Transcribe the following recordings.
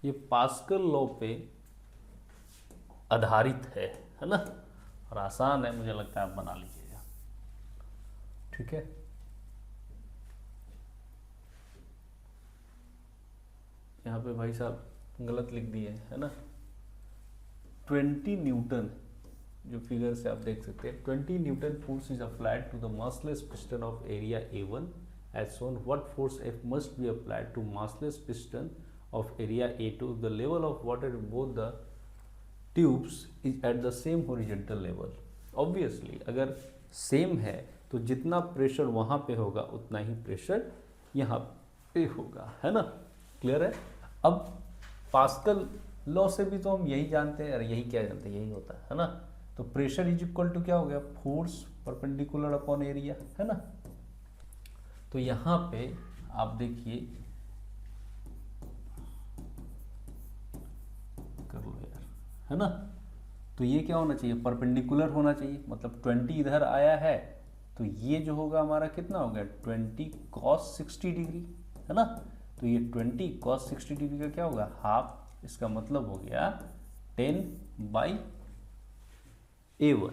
ये pascal law पे आधारित है ना, और आसान है, मुझे लगता है आप बना लीजिएगा। ठीक है, यहाँ पे भाई साहब गलत लिख दिए है ना, 20 न्यूटन, जो फिगर से आप देख सकते हैं, 20 newton force is applied to the massless piston of area A1 as shown. What force F must be applied to massless piston of area A2 if the level of water in both the tubes is at the same horizontal level? Obviously अगर same है तो जितना pressure वहाँ पे होगा उतना ही pressure यहाँ पे होगा, है ना, क्लियर है। अब पास्कल लॉ से भी तो हम यही जानते हैं, यही क्या जानते हैं, यही होता है ना। तो प्रेशर इज इक्वल टू क्या हो गया, फोर्स परपेंडिकुलर अपॉन एरिया, है ना। तो यहाँ पे आप देखिए, कर लो यार, है ना। तो ये क्या होना चाहिए, परपेंडिकुलर होना चाहिए, मतलब 20 इधर आया है तो ये जो होगा हमारा कितना हो गया, 20 cos 60 डिग्री, है ना। तो ये 20 cos 60 डिग्री का क्या होगा, हाफ, इसका मतलब हो गया 10/A1,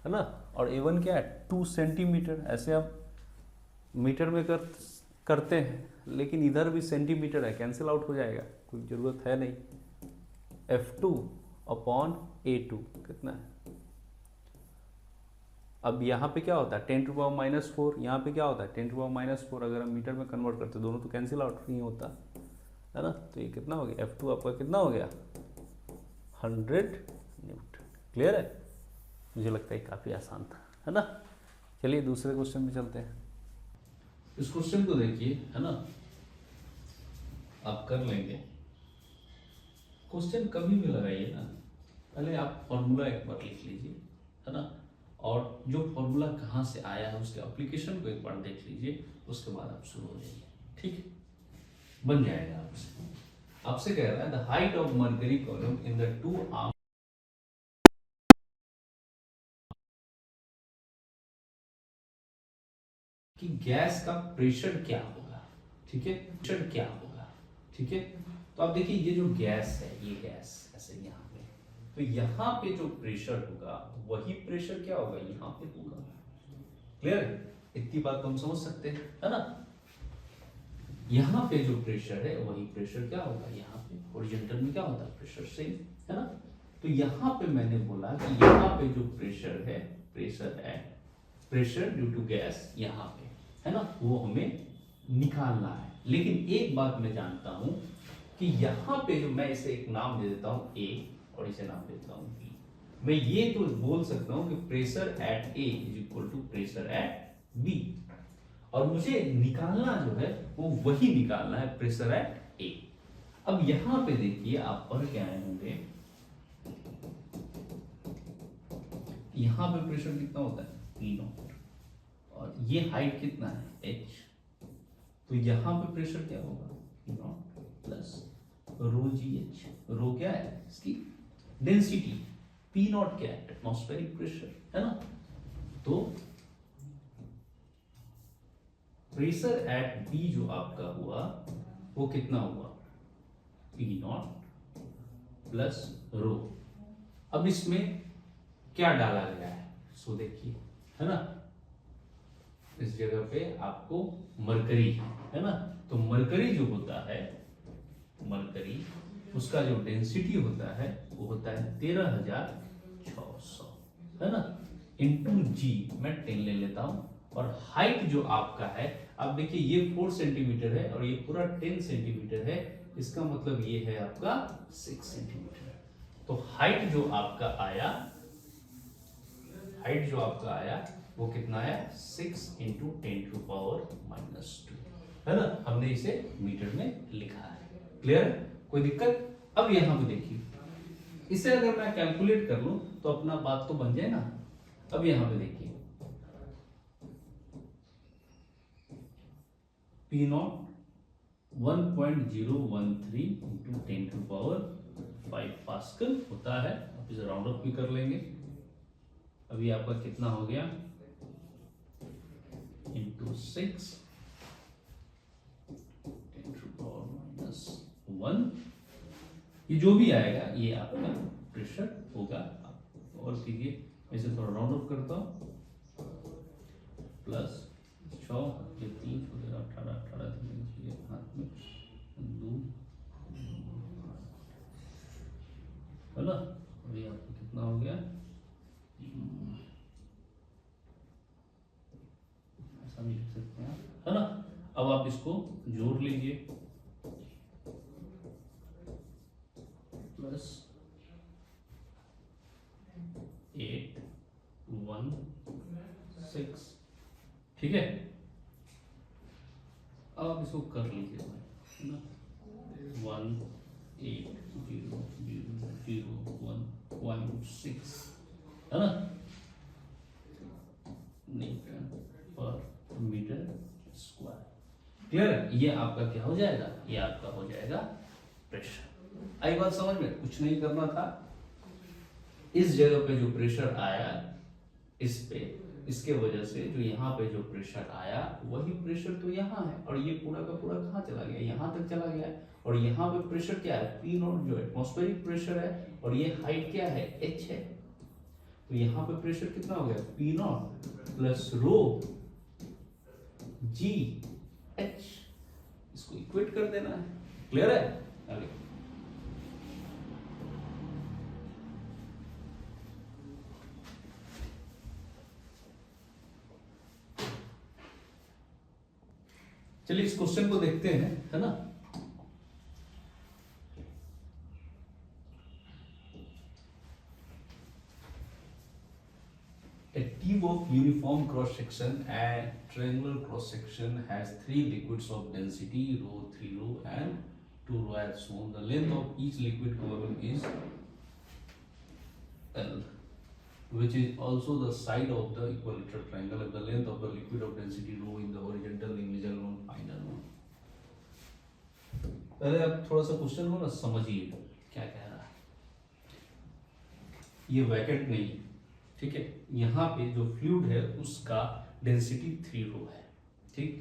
है ना। और A1 क्या है, 2 सेंटीमीटर, ऐसे हम मीटर में करते हैं, लेकिन इधर भी सेंटीमीटर है, कैंसिल आउट हो जाएगा, कोई ज़रूरत है नहीं। F2/A2 कितना है, अब यहाँ पे क्या होता है 10⁻⁻4, यहाँ पे क्या होता है 10⁻⁻4, अगर हम मीटर में कन्वर्ट करते दोनों तो कैंसिल आउट नहीं होता, है ना। तो ये कितना हो गया, F2 आपका कितना हो गया, 100 न्यूटन। क्लियर है, मुझे लगता है काफ़ी आसान था, है ना। चलिए दूसरे क्वेश्चन में चलते हैं। इस क्वेश्चन को देखिए, है ना, आप कर लेंगे। क्वेश्चन कभी भी लगाइए ना, पहले आप फॉर्मूला एक बार लिख लीजिए, है ना, और जो फॉर्मूला कहाँ से आया है उसके एप्लीकेशन को एक बार देख लीजिए, उसके बाद आप शुरू हो जाइए, ठीक है, बन जाएगा आपसे। आपसे कह रहा है the height of mercury column in the 2 arm कि गैस का प्रेशर क्या होगा, ठीक है, प्रेशर क्या होगा, ठीक है। तो आप देखिए ये जो गैस है, ये गैस ऐसे यहाँ पे, तो यहाँ पे जो प्रेशर होगा वही प्रेशर क्या होगा, यहाँ पे होगा। क्लियर है, इतनी बात तो हम समझ सकते हैं, है ना। यहाँ पे जो प्रेशर है वही प्रेशर क्या होगा, यहाँ पे हॉरिजॉन्टल में क्या होता है, प्रेशर सेम, है ना। तो यहाँ पे मैंने बोला कि यहाँ पे जो प्रेशर है, प्रेशर ड्यू टू गैस यहाँ पे, है ना, वो हमें निकालना है। लेकिन एक बात मैं जानता हूं कि यहाँ पे जो मैं इसे एक नाम दे देता हूं A और इसे नाम देता हूं B, मैं ये तो बोल सकता हूं कि pressure at A is equal to pressure at B, और मुझे निकालना जो है वो वही निकालना है, प्रेशर एट A। अब यहां पे देखिए आप पढ़ के आए होंगे, यहां पे प्रेशर कितना होता है, P0, और ये हाइट कितना है, H। तो यहां पे प्रेशर क्या होगा, P0 प्लस ρGH, रो क्या है, इसकी डेंसिटी, P0 क्या है, एटमॉस्फेरिक प्रेशर, है ना। तो प्रेशर एट B जो आपका हुआ वो कितना हुआ, P0 प्लस रो। अब इसमें क्या डाला गया है, सो देखिए, है ना, इस जगह पे आपको मरकरी, है ना। तो मरकरी जो होता है, मरकरी उसका जो डेंसिटी होता है वो होता है 13,600, है ना, इंटू जी, मैं 10 ले लेता हूं, और हाइट जो आपका है, अब देखिए ये 4 सेंटीमीटर है और ये पूरा 10 सेंटीमीटर है, इसका मतलब ये है आपका 6 सेंटीमीटर। तो हाइट जो आपका आया, वो कितना आया, 6 इंटू 10⁻⁻², है ना। हमने इसे मीटर में लिखा है, क्लियर, कोई दिक्कत। अब यहां पे देखिए, इसे अगर मैं कैलकुलेट कर लूं तो अपना बात तो बन जाए ना। अब यहां पे देखिए, P0 1.013 इंटू 10⁵ पास्कल होता है। आप इसे राउंड अप भी कर लेंगे, अभी आपका कितना हो गया, इंटू 6 10⁻⁻1 ये जो भी आएगा ये आपका प्रेशर होगा। आप और कीजिए, मैं इसे थोड़ा राउंड ऑफ करता हूँ, प्लस 6 ये 3 18 18 दीजिए हाथ में 2 है ना। अभी आपको कितना हो गया, ऐसा भी लिख सकते हैं आप, है ना। अब आप इसको जोड़ लीजिए, प्लस 8 1 6, ठीक है। अब आप इसको कर लीजिए है ना, 1 8 0 0 0 1.6 है ना, न्यूटन पर मीटर स्क्वायर। क्लियर है, ये आपका क्या हो जाएगा, ये आपका हो जाएगा प्रेशर। आई बात समझ में, कुछ नहीं करना था। इस जगह पे जो प्रेशर आया इस पे, इसके वजह से जो यहाँ पे जो प्रेशर आया वही प्रेशर तो यहाँ है, और ये पूरा का पूरा कहाँ चला गया, यहाँ तक चला गया। और यहाँ पे प्रेशर क्या है, पी नॉट जो एटमॉस्फेरिक प्रेशर है, और ये हाइट क्या है, एच है। तो यहाँ पे प्रेशर कितना हो गया, P not plus row g H, इसको इक्वेट कर देना है। क्लियर है, आगे चलिए इस क्वेश्चन को देखते हैं, है ना। A tube of uniform cross section and triangular cross section has 3 liquids of density rho, 3 rho and 2 rho as shown. The length of each liquid column is L, which is also the side of the equilateral triangle. If the length of the liquid of density rho in the horizontal image alone find unknown. पहले आप थोड़ा सा question को ना समझिए क्या कह रहा है। ये वैकेंट नहीं है, ठीक है। यहाँ पे जो फ्लूइड है उसका डेंसिटी 3 रो है, ठीक।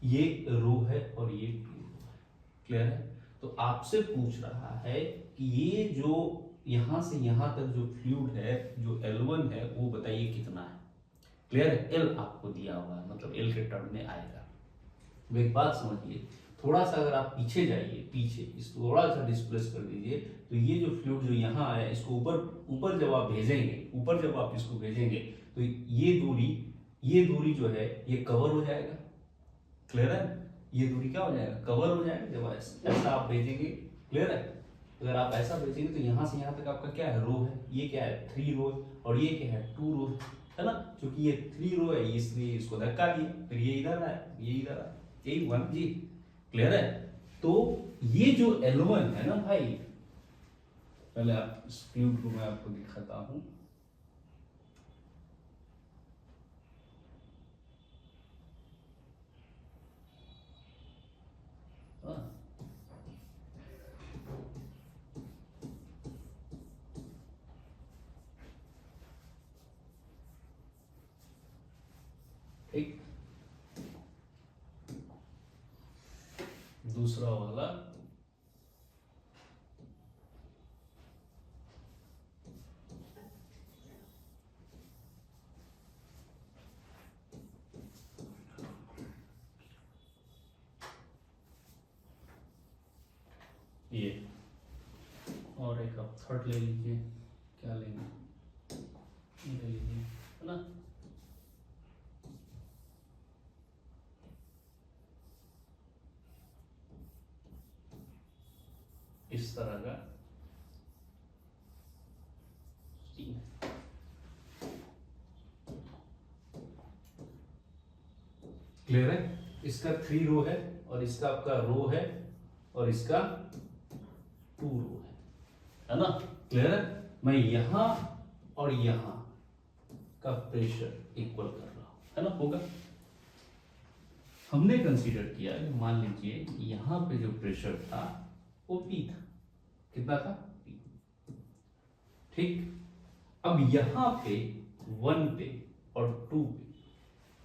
ये रो है और ये 2 रो है। क्लियर है। तो आपसे पूछ रहा है कि ये जो यहाँ से यहाँ तक जो फ्लूइड है, जो L1 है, वो बताइए कितना है। क्लियर है। L आपको दिया हुआ है, मतलब L के टर्म में आएगा। अब एक बात समझिए, थोड़ा सा अगर आप पीछे जाइए, पीछे इसको थोड़ा सा डिस्प्लेस कर दीजिए, तो ये जो फ्लूइड जो यहाँ आया, इसको ऊपर जब आप भेजेंगे, ऊपर जब आप इसको भेजेंगे, तो ये दूरी जो है ये कवर हो जाएगा। क्लियर है। ये दूरी क्या हो जाएगा, कवर हो जाएगा जब ऐसा आप भेजेंगे। क्लियर है। अगर आप ऐसा भेजेंगे तो यहाँ से यहाँ तक आपका क्या है, रो है। ये क्या है, 3 रो, और ये क्या है, 2 रो, है ना। क्योंकि ये 3 रो है, इसलिए इसको धक्का दिया, फिर ये इधर आया, ये इधर आया, यही 1 जी। क्लियर है। तो ये जो L1 है ना भाई, पहले आप इस फ्लूइड को मैं आपको दिखाता हूं। ठीक, दूसरा वाला ये, और एक आप थर्ड ले लीजिए, क्या लेंगे, ये ले लीजिए, है ना। इस तरह का क्लियर है। इसका 3 रो है, और इसका आपका रो है, और इसका 2 रो है ना। क्लियर है। मैं यहां और यहां का प्रेशर इक्वल कर रहा हूं, है ना। होगा, हमने कंसीडर किया कि मान लीजिए यहां पे जो प्रेशर था वो P था। कितना था, P। ठीक। अब यहां पे 1 पे और 2 पे,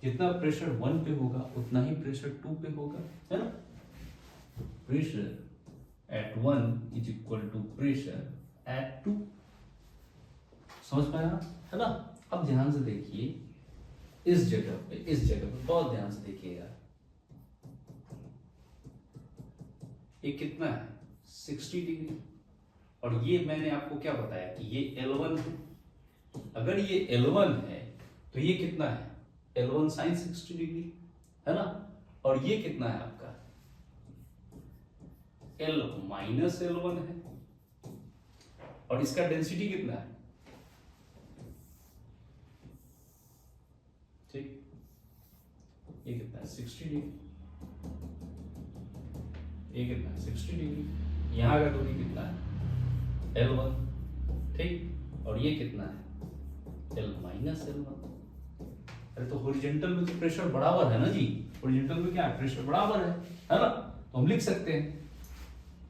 जितना प्रेशर 1 पे होगा उतना ही प्रेशर 2 पे होगा, है ना। Pressure at 1 is equal to pressure at 2। समझ पाया है ना? अब ध्यान से देखिए इस जगह पे बहुत ध्यान से देखिएगा। ये कितना है? 60 डिग्री। और ये मैंने आपको क्या बताया कि ये L1 है। अगर ये L1 है तो ये कितना है? L1 sin 60 डिग्री, है ना? और ये कितना है आपका? L माइनस L1 है। और इसका डेंसिटी कितना है? ठीक, ये कितना है? 60 डिग्री। ये कितना है? 60 डिग्री। यहां का दूरी कितना है? L1। ठीक, और ये कितना है? L minus L1। अरे तो हॉरिजॉन्टल में तो प्रेशर बराबर है ना जी। हॉरिजॉन्टल में क्या है? प्रेशर बराबर है ना? तो हम लिख सकते हैं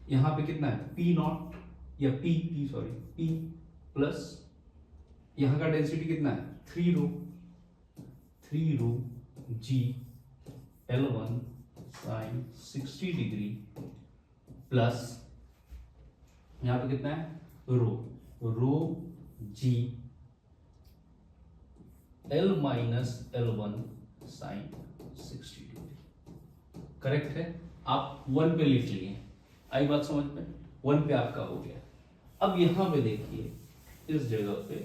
यहां पे कितना है? P नॉट या P प्लस यहां का डेंसिटी कितना है? 3 रो G L1 sin 60 degree plus यहां पे कितना है? रो G L minus L1 sin 60 degree. Correct है? आप 1 पे लिख लिए। आई बात समझ में? 1 पे आपका हो गया। अब यहां पे देखिए इस जगह पे,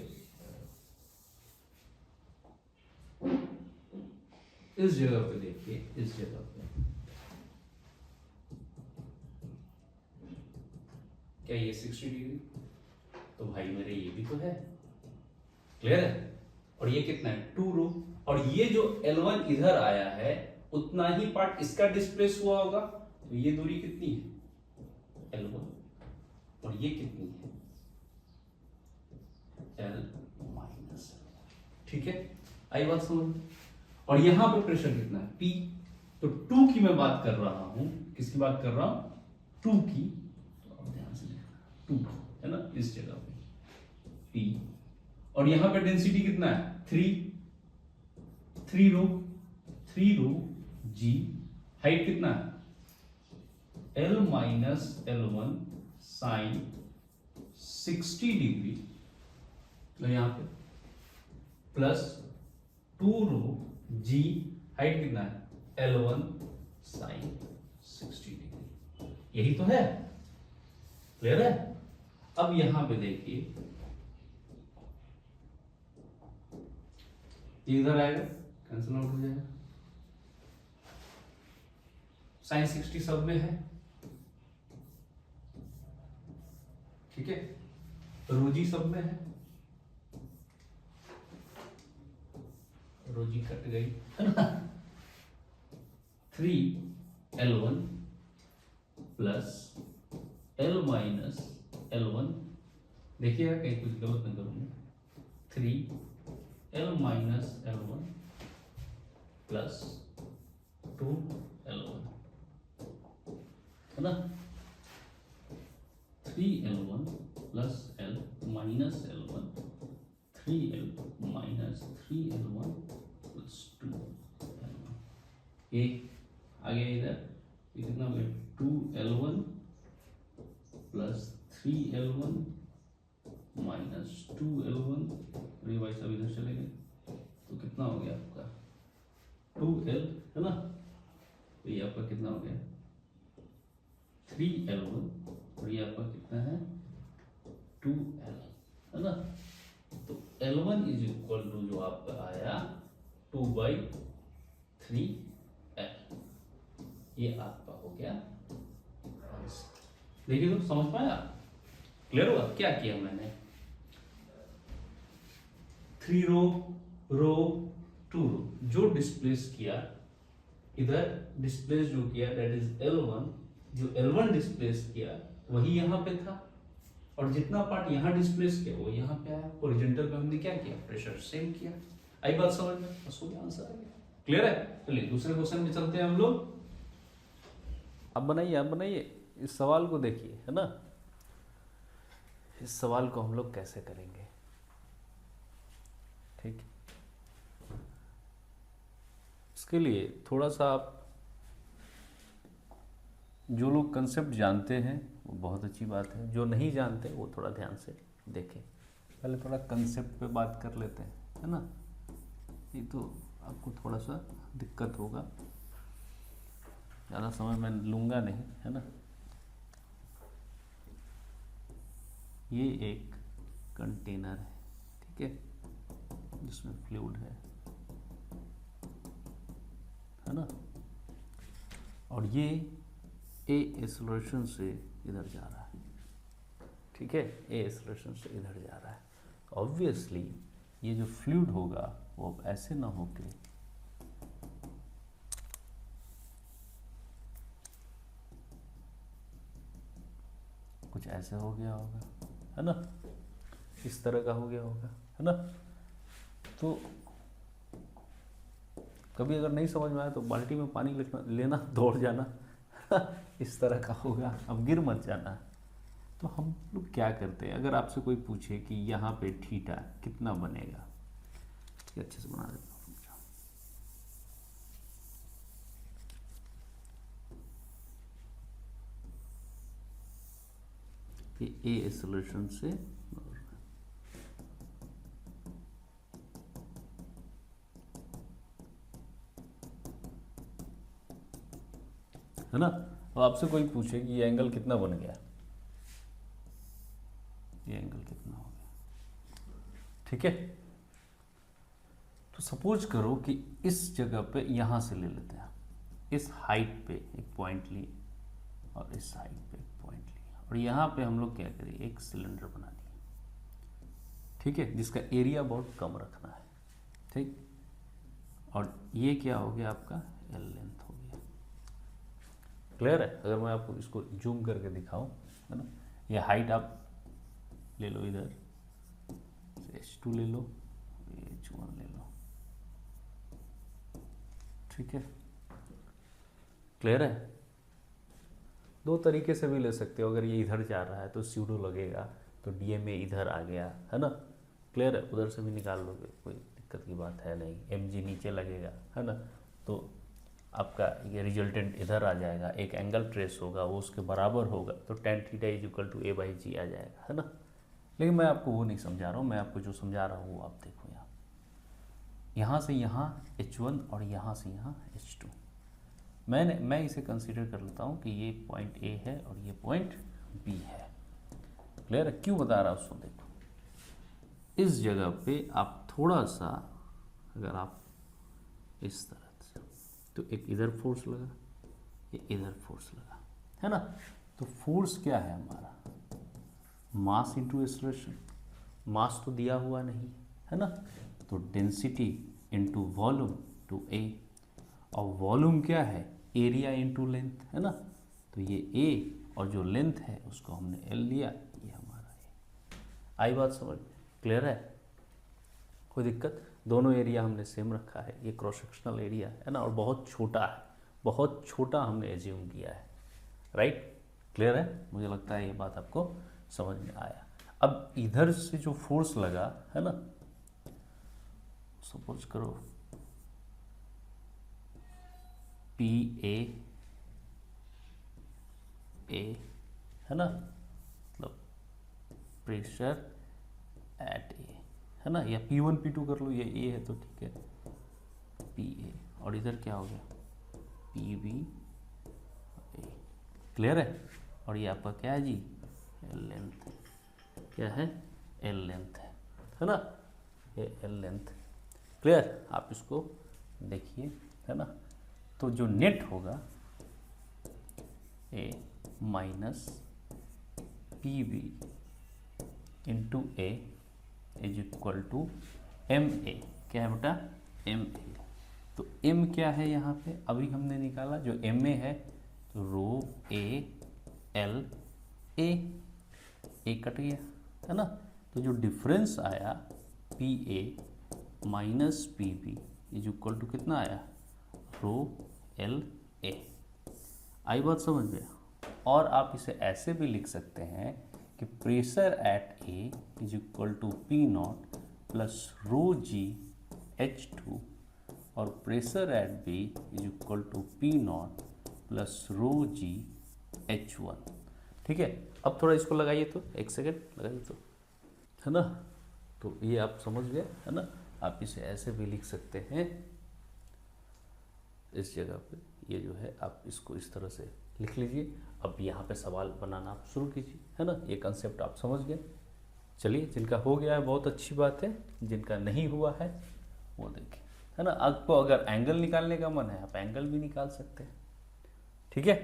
इस जगह पे देखिए, इस जगह पे क्या ये 60 डिग्री? तो भाई मेरे ये भी तो है। क्लियर है? और ये कितना है? 2 रो। और ये जो L1 इधर आया है उतना ही पार्ट इसका डिस्प्लेस हुआ होगा। तो ये दूरी कितनी है? L1। और ये कितनी है? L minus L1। ठीक है, आई बात समझ? और यहां पे प्रेशर कितना है? P। तो 2 की मैं बात कर रहा हूं। किसकी बात कर रहा हूं? 2 की। तो अब ध्यान से देखना, 2 है ना इस जगह पे P। और यहां पे डेंसिटी कितना है? 3 रो G। हाइट कितना है? L minus L1 sine 60 degree. तो यहां पे प्लस 2 रो G। हाइट कितना है? L1 sine 60 degree. यही तो है। क्लियर है? अब यहां पे देखिए इधर आएगा, कैंसिल आउट हो जाएगा। साइन 60 सब में है। ठीक है, रोजी सब में है। रोजी कट गई है ना? 3L1 plus L minus L1। देखिएगा कहीं कुछ गलत ना करूं। 3L minus L1 plus 2L1, है ना? 3L1 plus L minus L1, 3L minus 3L1 plus 2L1। ये आ गया इधर। ये कितना हो गया? 2L1 plus 3L1 minus 2L1। अरे भाई साहब इधर चले गए। तो कितना हो गया आपका? 2L, है ना? तो ये आपका कितना हो गया? 3L1। और ये आपका कितना है? 2L, है ना? तो L1 इज इक्वल टू जो आपका आया 2/3L। ये आपका हो गया। देखिए तो समझ पाया? क्लियर हुआ? क्या किया मैंने? 3 रो 2 रो जो डिस्प्लेस किया इधर, डिस्प्लेस जो किया दैट इज L1। जो L1 डिस्प्लेस किया वही यहां पे था। और जितना पार्ट यहां डिस्प्लेस किया वो यहां पे आया। हॉरिजॉन्टल पे हमने क्या किया? प्रेशर सेम किया। आई बात समझ में? बस हो गया, आंसर आ गया। क्लियर है? चलिए दूसरे क्वेश्चन में चलते हैं हम लोग। आप बनाइए इस सवाल को देखिए, है ना? इस सवाल को हम लोग कैसे करेंगे? ठीक, इसके लिए थोड़ा सा आप जो लोग कंसेप्ट जानते हैं वो बहुत अच्छी बात है, जो नहीं जानते वो थोड़ा ध्यान से देखें। पहले थोड़ा कंसेप्ट पे बात कर लेते हैं, है ना। ये तो आपको थोड़ा सा दिक्कत होगा, ज़्यादा समय मैं लूँगा नहीं, है ना। ये एक कंटेनर है, ठीक है, जिसमें फ्लूइड है ना। और ये ए एक्सेलरेशन से इधर जा रहा है, ठीक है, ए एक्सेलरेशन से इधर जा रहा है। ऑब्वियसली ये जो फ्लूइड होगा वो अब ऐसे ना होके कुछ ऐसे हो गया होगा, है ना, इस तरह का हो गया होगा, है ना। तो कभी अगर नहीं समझ में आया तो बाल्टी में पानी लेना, दौड़ जाना, इस तरह का होगा, अब गिर मत जाना। तो हम लोग क्या करते हैं, अगर आपसे कोई पूछे कि यहाँ पे थीटा कितना बनेगा, ये अच्छे से बना देता हूँ। ये ए एक्सेलरेशन से है ना। अब आपसे कोई पूछे कि ये एंगल कितना बन गया, ये एंगल कितना हो गया, ठीक है। तो सपोज करो कि इस जगह पे यहां से ले लेते हैं, इस हाइट पे एक पॉइंट लिए और इस हाइट पे एक पॉइंट लिया, और यहाँ पे हम लोग क्या करें, एक सिलेंडर बना दिए, ठीक है, जिसका एरिया बहुत कम रखना है, ठीक। और ये क्या हो गया आपका, एल लेंथ हो गया। क्लियर है। अगर मैं आपको इसको जूम करके दिखाऊं, है ना, ये हाइट आप ले लो, इधर H2 ले लो, H1 ले लो, ठीक है। क्लियर है। दो तरीके से भी ले सकते हो, अगर ये इधर जा रहा है तो स्यूडो लगेगा, तो DMA इधर आ गया, है ना। क्लियर है, उधर से भी निकाल लोगे, कोई दिक्कत की बात है नहीं। MG नीचे लगेगा, है ना, तो आपका ये रिजल्टेंट इधर आ जाएगा, एक एंगल ट्रेस होगा वो उसके बराबर होगा, तो tan थीटा = A/G आ जाएगा, है ना। लेकिन मैं आपको वो नहीं समझा रहा हूँ, मैं आपको जो समझा रहा हूँ वो आप देखो। यहाँ से यहाँ H1 और यहाँ से यहाँ H2, मैं इसे कंसीडर कर लेता हूँ कि ये पॉइंट A है और ये पॉइंट B है। क्लियर है। क्यों बता रहा हूँ, उसको देखो, इस जगह पे आप थोड़ा सा, अगर आप इस तरह से, तो एक इधर फोर्स लगा, ये इधर फोर्स लगा, है ना। तो फोर्स क्या है हमारा, मास इंटू एक्सेलरेशन। मास तो दिया हुआ नहीं, है ना, तो डेंसिटी इंटू वॉल्यूम टू ए, और वॉल्यूम क्या है, एरिया इंटू लेंथ, है ना। तो ये ए और जो लेंथ है उसको हमने एल लिया, ये हमारा ए। आई बात समझ, क्लियर है, कोई दिक्कत। दोनों एरिया हमने सेम रखा है, ये क्रॉस सेक्शनल एरिया है ना, और बहुत छोटा है, बहुत छोटा हमने एज्यूम किया है, राइट। क्लियर है, मुझे लगता है ये बात आपको समझ में आया। अब इधर से जो फोर्स लगा, है ना, सपोज करो PA है ना, मतलब प्रेशर एट ए, है ना, या P1 P2 कर लो, ये A है तो ठीक है, PA, और इधर क्या हो गया, PB A। क्लियर है। और ये आपका क्या है जी, L लेंथ, क्या है, L लेंथ है ना, ये L लेंथ। क्लियर, आप इसको देखिए, है ना। तो जो नेट होगा A minus PB into A = MA, क्या है बेटा, MA। तो M क्या है यहाँ पे, अभी हमने निकाला जो MA है, तो रो A L A कट गया, है ना। तो जो डिफरेंस आया PA माइनस PB = कितना आया, रो L A। आई बात समझ में। और आप इसे ऐसे भी लिख सकते हैं कि pressure at A = P0 plus row G H2, और pressure at B = P0 plus row G H1। ठीक है, अब थोड़ा इसको लगाइए तो, एक सेकेंड लगाइए तो, है ना। तो ये आप समझ गए, है ना। आप इसे ऐसे भी लिख सकते हैं, इस जगह पे ये जो है आप इसको इस तरह से लिख लीजिए। अब यहाँ पे सवाल बनाना आप शुरू कीजिए, है ना। ये कंसेप्ट आप समझ गए। चलिए, जिनका हो गया है बहुत अच्छी बात है, जिनका नहीं हुआ है वो देखिए, है ना। आपको अगर एंगल निकालने का मन है आप एंगल भी निकाल सकते हैं। ठीक है,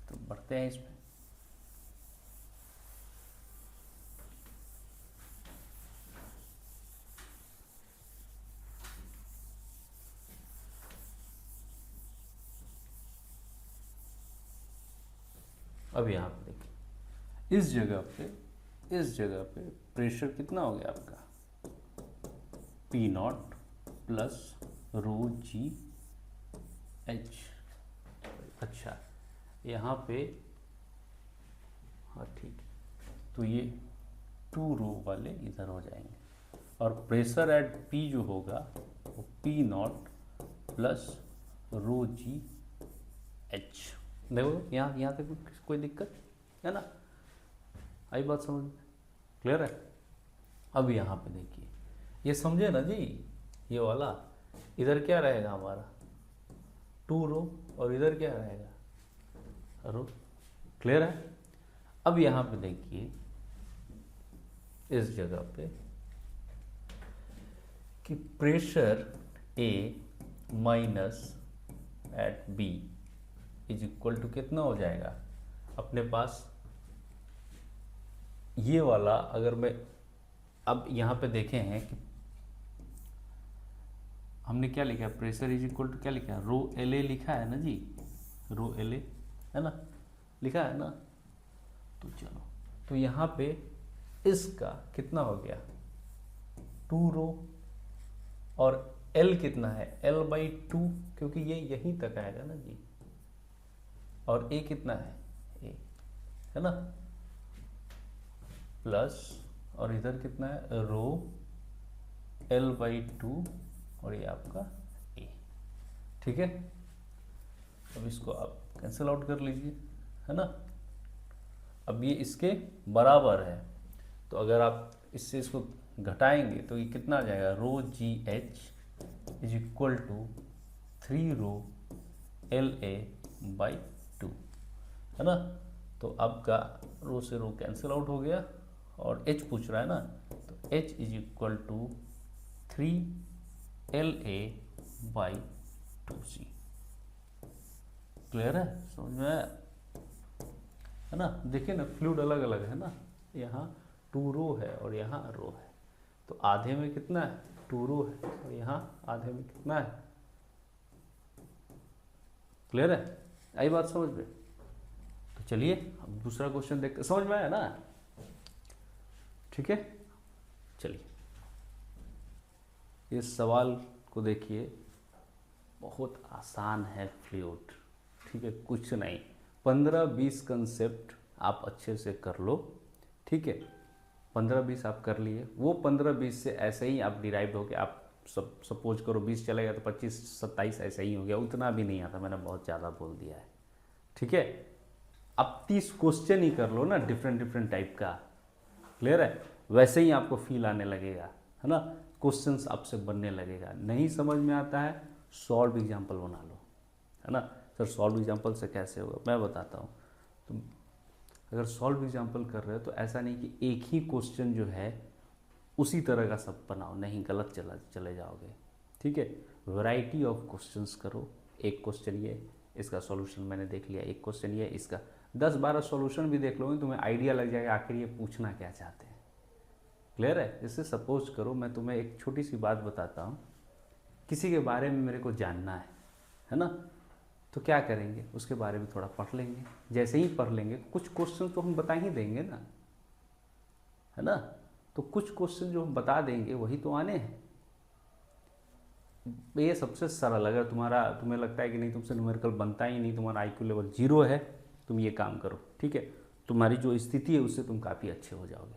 तो बढ़ते हैं इसमें। अब यहाँ पे देखिए, इस जगह पे प्रेशर कितना हो गया आपका, P0 प्लस रो जी एच। अच्छा, यहाँ पे हाँ ठीक है, तो ये 2 रो वाले इधर हो जाएंगे और प्रेशर एट P जो होगा वो P0 प्लस रो जी एच। देखो यहाँ तक कोई दिक्कत है ना, आई बात समझ में, क्लियर है। अब यहाँ पे देखिए, ये समझे ना जी, ये वाला इधर क्या रहेगा हमारा 2 रो और इधर क्या रहेगा रो, क्लियर है। अब यहाँ पे देखिए, इस जगह पे कि pressure A minus at B is equal to कितना हो जाएगा अपने पास, ये वाला अगर मैं अब यहाँ पे देखे हैं कि हमने क्या लिखा है, प्रेशर इज इक्वल टू क्या लिखा है, रो एल ए लिखा है ना जी, रो एल ए है ना, लिखा है ना। तो चलो, तो यहाँ पे इसका कितना हो गया 2 रो और L कितना है L/2, क्योंकि ये यहीं तक आएगा ना जी, और A कितना है A, है ना, प्लस और इधर कितना है रो L/2 और ये आपका A। ठीक है, अब इसको आप कैंसिल आउट कर लीजिए, है ना। अब ये इसके बराबर है, तो अगर आप इससे इसको घटाएंगे तो ये कितना आ जाएगा, rho g h is equal to 3 rho LA/2, है ना। तो आपका रो से रो कैंसिल आउट हो गया और H पूछ रहा है ना, तो H is equal to 3 LA/2C। Clear है, समझ में आया, है ना। देखिए ना, फ्लूइड अलग अलग है ना, यहाँ 2 रो है और यहाँ रो है, तो आधे में कितना है 2 रो है और यहाँ आधे में कितना है, क्लियर है, आई बात समझ में। तो चलिए अब दूसरा क्वेश्चन देखते, समझ में आया ना, ठीक है। चलिए, इस सवाल को देखिए, बहुत आसान है फ्लूइड, ठीक है, कुछ नहीं, 15-20 कंसेप्ट आप अच्छे से कर लो, ठीक है। 15-20 आप कर लिए, वो 15-20 से ऐसे ही आप डिराइव हो गया, आप सपोज करो 20 चलेगा तो 25-27 ऐसे ही हो गया, उतना भी नहीं आता, मैंने बहुत ज़्यादा बोल दिया है, ठीक है। अब 30 क्वेश्चन ही कर लो ना, डिफरेंट टाइप का, क्लियर है, वैसे ही आपको फील आने लगेगा, है ना, क्वेश्चंस आपसे बनने लगेगा। नहीं समझ में आता है, सॉल्व एग्जाम्पल बना लो, है ना। सर सॉल्व एग्जाम्पल से कैसे होगा, मैं बताता हूँ। तुम अगर सॉल्व एग्जाम्पल कर रहे हो तो ऐसा नहीं कि एक ही क्वेश्चन जो है उसी तरह का सब बनाओ, नहीं, गलत चले जाओगे, ठीक है। वैरायटी ऑफ क्वेश्चंस करो, एक क्वेश्चन ये, इसका सॉल्यूशन मैंने देख लिया, एक क्वेश्चन ये, इसका 10-12 सॉल्यूशन भी देख लोगे, तुम्हें आइडिया लग जाएगा आखिर ये पूछना क्या चाहते हैं, क्लियर है। जैसे सपोज करो मैं तुम्हें एक छोटी सी बात बताता हूँ, किसी के बारे में मेरे को जानना है ना, तो क्या करेंगे, उसके बारे में थोड़ा पढ़ लेंगे, जैसे ही पढ़ लेंगे कुछ क्वेश्चन तो हम बता ही देंगे ना, है ना। तो कुछ क्वेश्चन जो हम बता देंगे वही तो आने हैं। ये सबसे सरल, अगर तुम्हें लगता है कि नहीं तुमसे न्यूमेरिकल बनता ही नहीं, तुम्हारा IQ लेवल 0 है, तुम ये काम करो, ठीक है, तुम्हारी जो स्थिति है उससे तुम काफ़ी अच्छे हो जाओगे।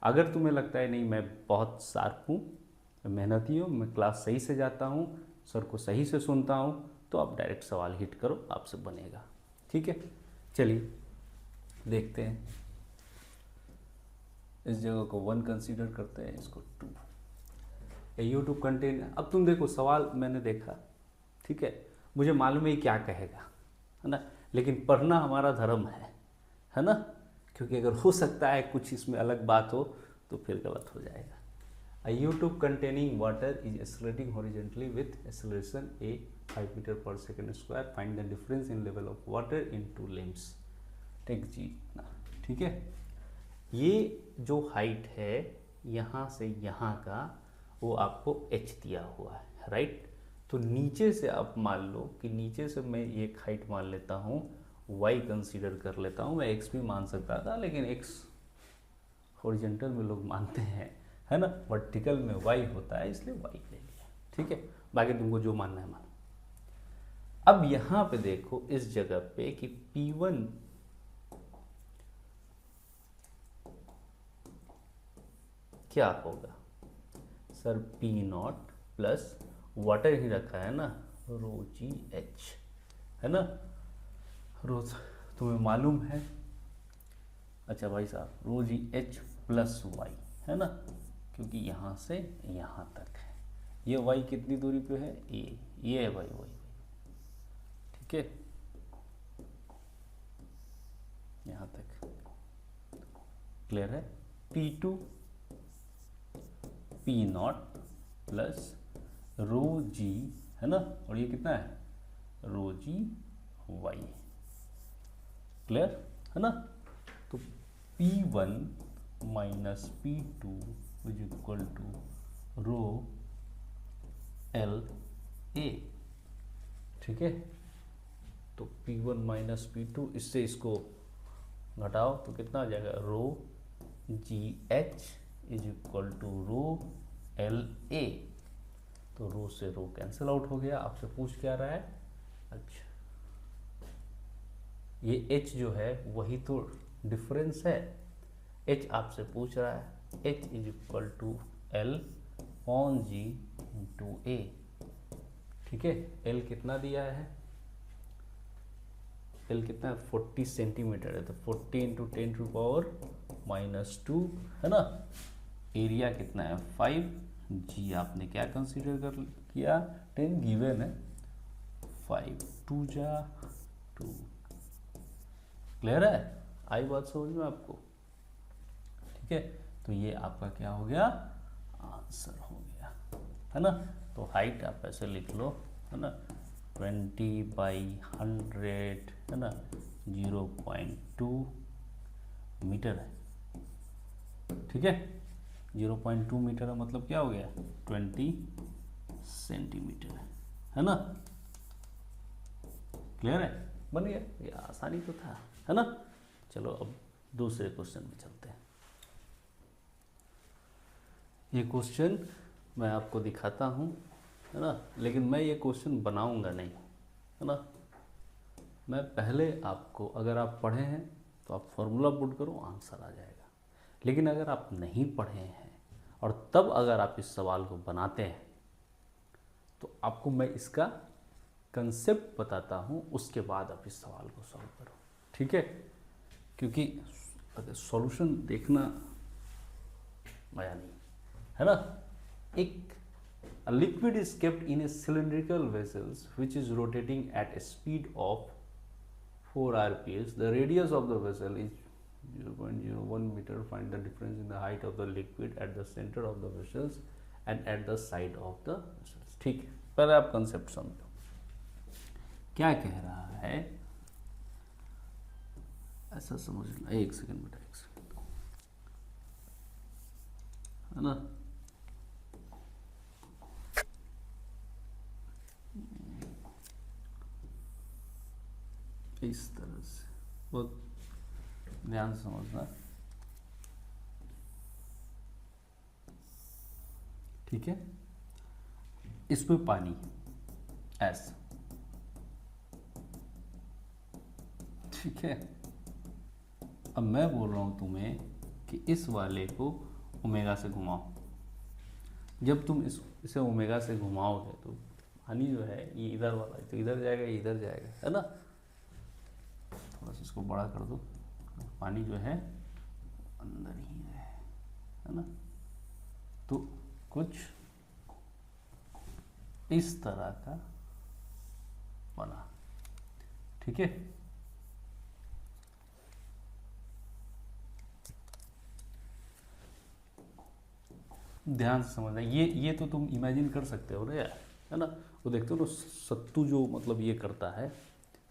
अगर तुम्हें लगता है नहीं मैं बहुत शार्प हूँ, मैं मेहनती हूँ, मैं क्लास सही से जाता हूँ, सर को सही से सुनता हूँ, तो आप डायरेक्ट सवाल हिट करो, आपसे बनेगा, ठीक है। चलिए देखते हैं, इस जगह को 1 कंसीडर करते हैं, इसको 2। यूट्यूब कंटेन, अब तुम देखो सवाल मैंने देखा, ठीक है, मुझे मालूम है क्या कहेगा, है ना, लेकिन पढ़ना हमारा धर्म है ना, क्योंकि अगर हो सकता है कुछ इसमें अलग बात हो तो फिर गलत हो जाएगा। A U-tube containing water is accelerating horizontally with acceleration a 5 meter per second square. Find the difference in level of water in two limbs. ठीक जी ना, ठीक है। ये जो हाइट है यहाँ से यहाँ का, वो आपको h दिया हुआ है, राइट। तो नीचे से आप मान लो कि नीचे से मैं एक हाइट मान लेता हूँ, y कंसीडर कर लेता हूँ, मैं x भी मान सकता था, लेकिन x हॉरिजॉन्टल में लोग मानते हैं, है ना, वर्टिकल में y होता है, इसलिए y ले लिया, ठीक है। बाकी तुमको जो मानना है मानो। अब यहाँ पे देखो इस जगह पे कि P1 क्या होगा सर, P0 प्लस वाटर ही रखा है ना, रो जी एच, है ना, रोज तुम्हें मालूम है, अच्छा भाई साहब, रो जी एच प्लस वाई, है ना, क्योंकि यहाँ से यहाँ तक है, ये वाई कितनी दूरी पे है, ये है भाई वाई, ठीक है, यहाँ तक क्लियर है। P2 P0 प्लस रो जी, है ना, और ये कितना है, रो जी वाई, क्लियर है ना। तो P1 minus P2 is equal to rho L A, ठीक है। तो P1 माइनस P2, इससे इसको घटाओ तो कितना आ जाएगा, rho g h is equal to rho L a. तो रो से रो कैंसिल आउट हो गया। आपसे पूछ क्या रहा है, अच्छा ये h जो है वही तो डिफरेंस है, h आपसे पूछ रहा है, h is equal to l on g into a, ठीक है। l कितना दिया है, l कितना है, 40 सेंटीमीटर है, तो 40 इंटू 10 टू पावर -2, है ना। एरिया कितना है 5, जी आपने क्या कंसीडर कर किया, 10 गिवन है, 5 2 जा 2, क्लियर है, आई बात समझ में आपको, ठीक है। तो ये आपका क्या हो गया, आंसर हो गया, है ना। तो हाइट आप ऐसे लिख लो, है ना, 20/100, है ना, 0.2 मीटर है, ठीक है। 0.2 मीटर का मतलब क्या हो गया, 20 सेंटीमीटर, है ना, क्लियर है, बन गया, ये आसानी तो था, है ना। चलो अब दूसरे क्वेश्चन में चलते हैं। ये क्वेश्चन मैं आपको दिखाता हूँ, है ना, लेकिन मैं ये क्वेश्चन बनाऊंगा नहीं, है ना। मैं पहले आपको, अगर आप पढ़े हैं तो आप फॉर्मूला पुट करो, आंसर आ जाएगा। लेकिन अगर आप नहीं पढ़े हैं और तब अगर आप इस सवाल को बनाते हैं तो आपको मैं इसका कंसेप्ट बताता हूँ, उसके बाद आप इस सवाल को सॉल्व करो, ठीक है। क्योंकि अगर सॉल्यूशन देखना मजा नहीं, है ना। एक liquid is kept in A cylindrical vessels which is rotating at A speed of 4 rps. The radius of the vessel is 0.01 meter. Find the difference in the height of the liquid at the center of the vessels and at the side of the vessels. ठीक है, पहले आप concept समझो क्या कह रहा है, ऐसा समझना। एक सेकंड बेटा, एक सेकंड, है ना। इस तरह से बहुत ध्यान से समझना, ठीक है। इस पे पानी ऐसा, ठीक है। अब मैं बोल रहा हूं तुम्हें कि इस वाले को ओमेगा से घुमाओ। जब तुम इसे ओमेगा से घुमाओगे तो पानी जो है ये इधर वाला है, तो इधर जाएगा, ये इधर जाएगा, है ना। थोड़ा सा इसको बड़ा कर दो, पानी जो है अंदर ही रहे, है ना। तो कुछ इस तरह का बना, ठीक है। ध्यान से समझना, ये तो तुम इमेजिन कर सकते हो ना यार, है ना। वो देखते हो ना सत्तू जो मतलब ये करता है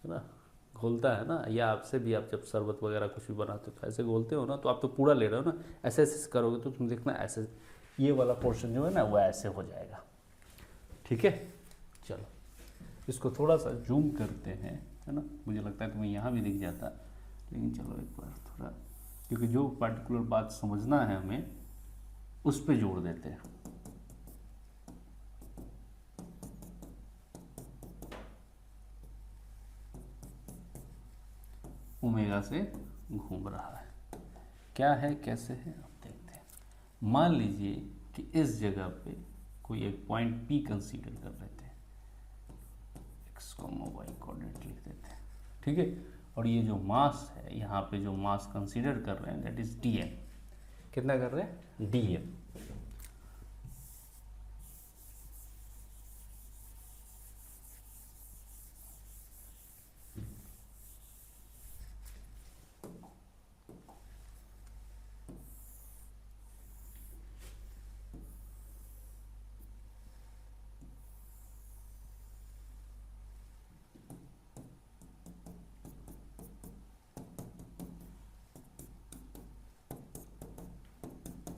ना, घोलता है ना, या आपसे भी आप जब शरबत वगैरह कुछ भी बनाते हो तो ऐसे घोलते हो ना, तो आप तो पूरा ले रहे हो ना, ऐसे ऐसे करोगे तो तुम देखना ऐसे ये वाला पोर्शन जो है ना वो ऐसे हो जाएगा, ठीक है। चलो इसको थोड़ा सा जूम करते हैं, है ना। मुझे लगता है तुम्हें यहाँ भी दिख जाता, लेकिन चलो एक बार थोड़ा, क्योंकि जो पर्टिकुलर बात समझना है हमें उस पर जोड़ देते हैं। ओमेगा से घूम रहा है, क्या है कैसे है अब देखते हैं। मान लीजिए कि इस जगह पे कोई एक पॉइंट पी कंसीडर कर लेते हैं, एक्स वाई कोऑर्डिनेट लिख देते हैं, ठीक है। और ये जो मास है यहाँ पे जो मास कंसीडर कर रहे हैं दैट इज डी एम, कितना कर रहे हैं, डी एम।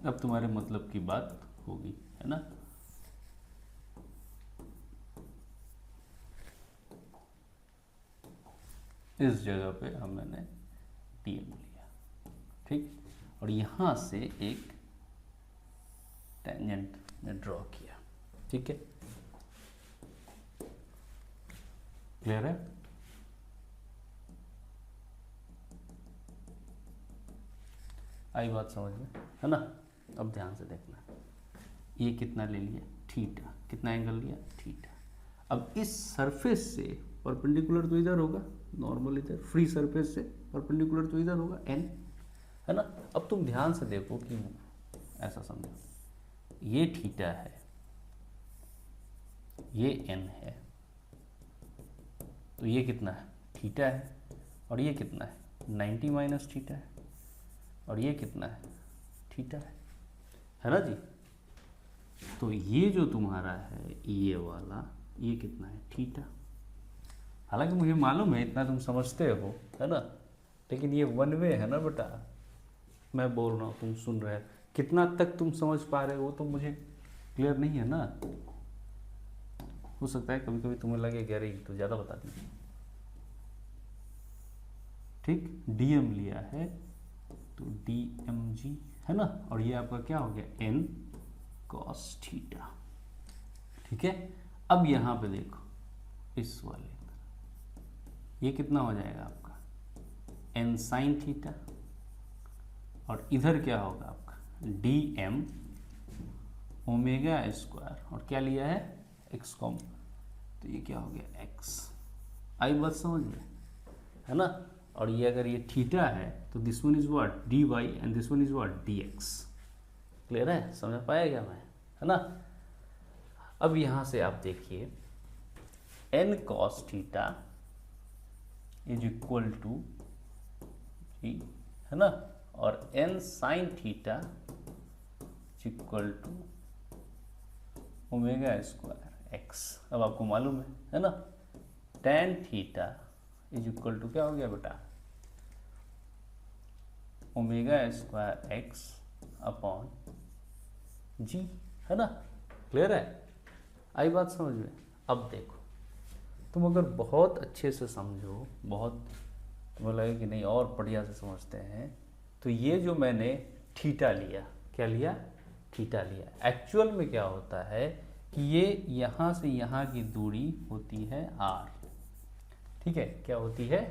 अब तुम्हारे मतलब की बात होगी, है ना। इस जगह पे हम मैंने टीएम लिया, ठीक। और यहाँ से एक टेंजेंट ने ड्रॉ किया, ठीक है। क्लियर है। आई बात समझ में, है ना। अब ध्यान से देखना, ये कितना ले लिया, थीटा, कितना एंगल लिया, थीटा। अब इस सरफेस से परपेंडिकुलर तो इधर होगा, नॉर्मल इधर, फ्री सरफेस से परपेंडिकुलर तो इधर होगा एन, है ना। अब तुम ध्यान से देखो कि ऐसा समझो, ये थीटा है, ये एन है, तो ये कितना है, थीटा है। और ये कितना है, 90 माइनस थीटा है। और ये कितना है, थीटा है ना जी। तो ये जो तुम्हारा है ये वाला, ये कितना है, थीटा। हालांकि मुझे मालूम है इतना तुम समझते हो, है ना, लेकिन ये वन वे है ना बेटा, मैं बोल रहा हूँ तुम सुन रहे हो, कितना तक तुम समझ पा रहे हो तो मुझे क्लियर नहीं है ना। हो सकता है कभी कभी तुम्हें लगे कि अरे तो ज़्यादा बता दी, ठीक। डीएम लिया है तो डी एम जी, है ना। और ये आपका क्या हो गया, एन कॉस थीटा, ठीक है। अब यहाँ पे देखो इस वाले, ये कितना हो जाएगा आपका, एन साइन थीटा। और इधर क्या होगा आपका, डी एम ओमेगा स्क्वायर, और क्या लिया है, एक्स कॉम, तो ये क्या हो गया, एक्स। आई बात समझ में, है ना। और ये अगर ये थीटा है तो this one is what, D Y, and this one is what, D X. Clear है, समझ पाया क्या मैं, है ना। अब यहां से आप देखिए N cos theta is equal to g, है ना, और N sine theta is equal to omega square x. अब आपको मालूम है ना, tan theta is equal to क्या हो गया बेटा, omega square x upon g, है ना। क्लियर है, आई बात समझ में। अब देखो तुम अगर बहुत अच्छे से समझो, बहुत तुम्हें लगे कि नहीं और बढ़िया से समझते हैं, तो ये जो मैंने थीटा लिया, क्या लिया, थीटा लिया, एक्चुअल में क्या होता है कि ये यहाँ से यहाँ की दूरी होती है आर, ठीक है, क्या होती है,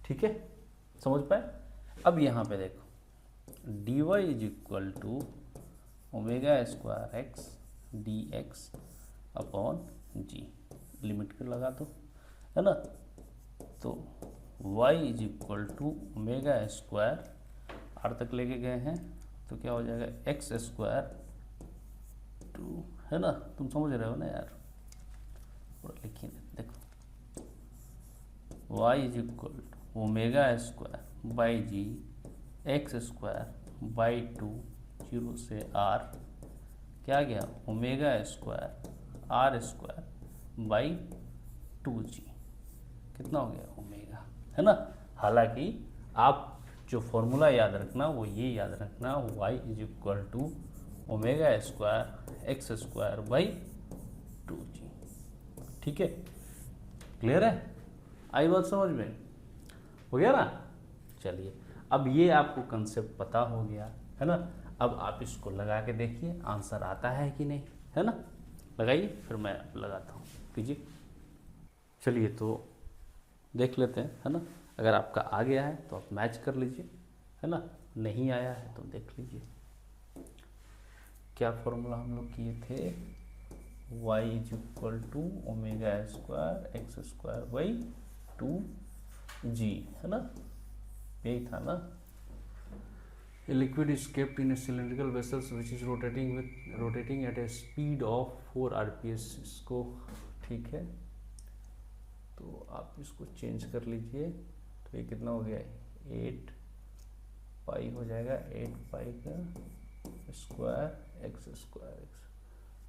ठीक है, समझ पाए। अब यहाँ पे देखो dy is equal to omega square X D X upon G, limit को लगा दो, है ना। तो y is equal to omega square, R तक लेके गए हैं तो क्या हो जाएगा एक्स स्क्वायर टू, है ना। तुम समझ रहे हो ना यार, लिखिए देखो y is equal to omega square by g x square by two, zero से आर क्या गया omega square r square by two g, कितना हो गया ओमेगा, है ना। हालांकि आप जो फॉर्मूला याद रखना वो ये याद रखना y is equal to omega square x square by two g, ठीक है, क्लियर है, आई बात समझ में, हो गया ना। चलिए अब ये आपको कंसेप्ट पता हो गया, है ना। अब आप इसको लगा के देखिए आंसर आता है कि नहीं, है ना। लगाइए, फिर मैं लगाता हूँ, कीजिए। चलिए तो देख लेते हैं, है ना। अगर आपका आ गया है तो आप मैच कर लीजिए, है ना। नहीं आया है तो देख लीजिए क्या फॉर्मूला हम लोग किए थे, y is equal to omega square x square by two g, है ना, यही था ना। A liquid is kept in a cylindrical vessels which is rotating at a speed of 4 rps, इसको ठीक है, तो आप इसको चेंज कर लीजिए, तो ये कितना हो गया 8 पाई हो जाएगा, 8 पाई का स्क्वायर एक्स स्क्वायर एक्स,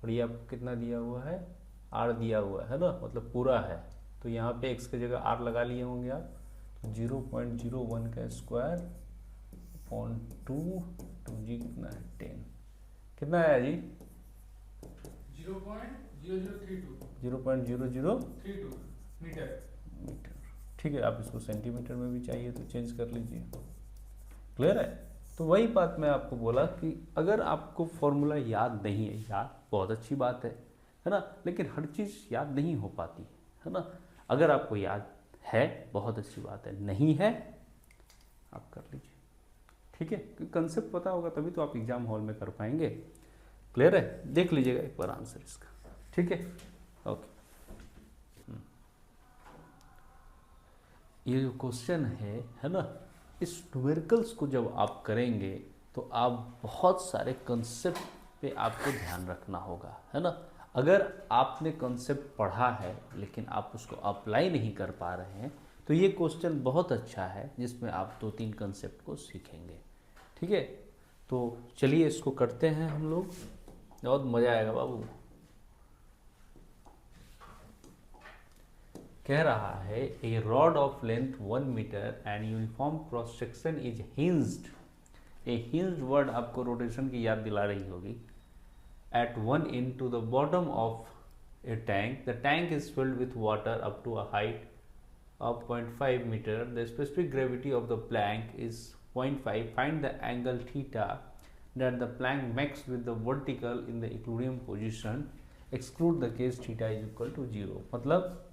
और ये आपको कितना दिया हुआ है आर दिया हुआ है ना, मतलब पूरा है, तो यहाँ पे एक्स की जगह आर लगा लिए होंगे आप, तो 0.01 का स्क्वायर अपॉन टू जी कितना है 10, कितना आया जी 0.0032 मीटर, ठीक है। आप इसको सेंटीमीटर में भी चाहिए तो चेंज कर लीजिए, क्लियर है। तो वही बात मैं आपको बोला कि अगर आपको फॉर्मूला याद नहीं है यार बहुत अच्छी बात है ना, लेकिन हर चीज़ याद नहीं हो पाती, है ना। अगर आपको याद है बहुत अच्छी बात है, नहीं है आप कर लीजिए, ठीक है, क्योंकि कंसेप्ट पता होगा तभी तो आप एग्जाम हॉल में कर पाएंगे, क्लियर है। देख लीजिएगा एक बार आंसर इसका, ठीक है, ओके। ये जो क्वेश्चन है ना, इस न्यूमेरिकल्स को जब आप करेंगे तो आप बहुत सारे कंसेप्ट पे आपको ध्यान रखना होगा, है ना। अगर आपने कंसेप्ट पढ़ा है लेकिन आप उसको अप्लाई नहीं कर पा रहे हैं तो ये क्वेश्चन बहुत अच्छा है जिसमें आप 2-3 कंसेप्ट को सीखेंगे, ठीक है। तो चलिए इसको करते हैं हम लोग, बहुत मज़ा आएगा बाबू। कह रहा है a rod of length 1 metre and uniform cross section is hinged, a hinged word आपको रोटेशन की याद दिला रही होगी, at one end to the bottom of a tank. The tank is filled with water up to a height of 0.5 meter. The specific gravity of the plank is 0.5. Find the angle theta that the plank makes with the vertical in the equilibrium position. Exclude the case theta is equal to 0. मतलब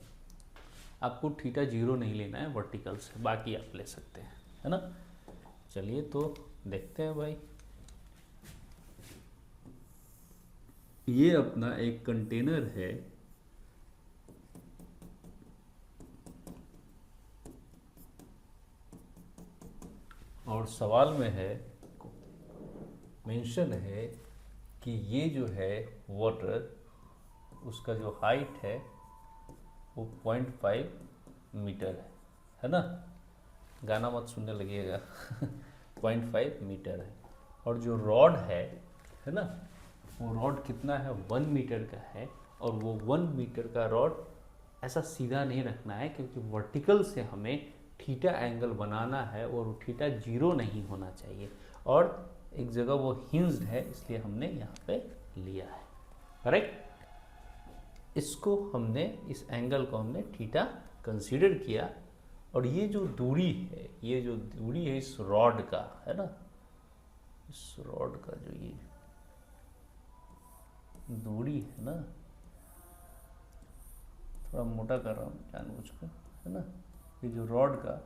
आपको theta 0 नहीं लेना है vertical से, बाकी आप ले सकते हैं, है ना। चलिए तो देखते हैं भाई। ये अपना एक कंटेनर है, और सवाल में है मेंशन है कि ये जो है वाटर उसका जो हाइट है वो 0.5 मीटर है ना, गाना मत सुनने लगिएगा 0.5 मीटर है, और जो रॉड है ना, वो रॉड कितना है 1 मीटर का है, और वो 1 मीटर का रॉड ऐसा सीधा नहीं रखना है क्योंकि वर्टिकल से हमें थीटा एंगल बनाना है और वो थीटा 0 नहीं होना चाहिए, और एक जगह वो हिंज्ड है इसलिए हमने यहाँ पे लिया है, करेक्ट। इसको हमने, इस एंगल को हमने थीटा कंसीडर किया, और ये जो दूरी है, ये जो दूरी है इस रॉड का, है ना, इस रॉड का जो ये दूरी है ना, थोड़ा मोटा कर रहा हूँ जानबूझकर, है ना, ये जो रॉड का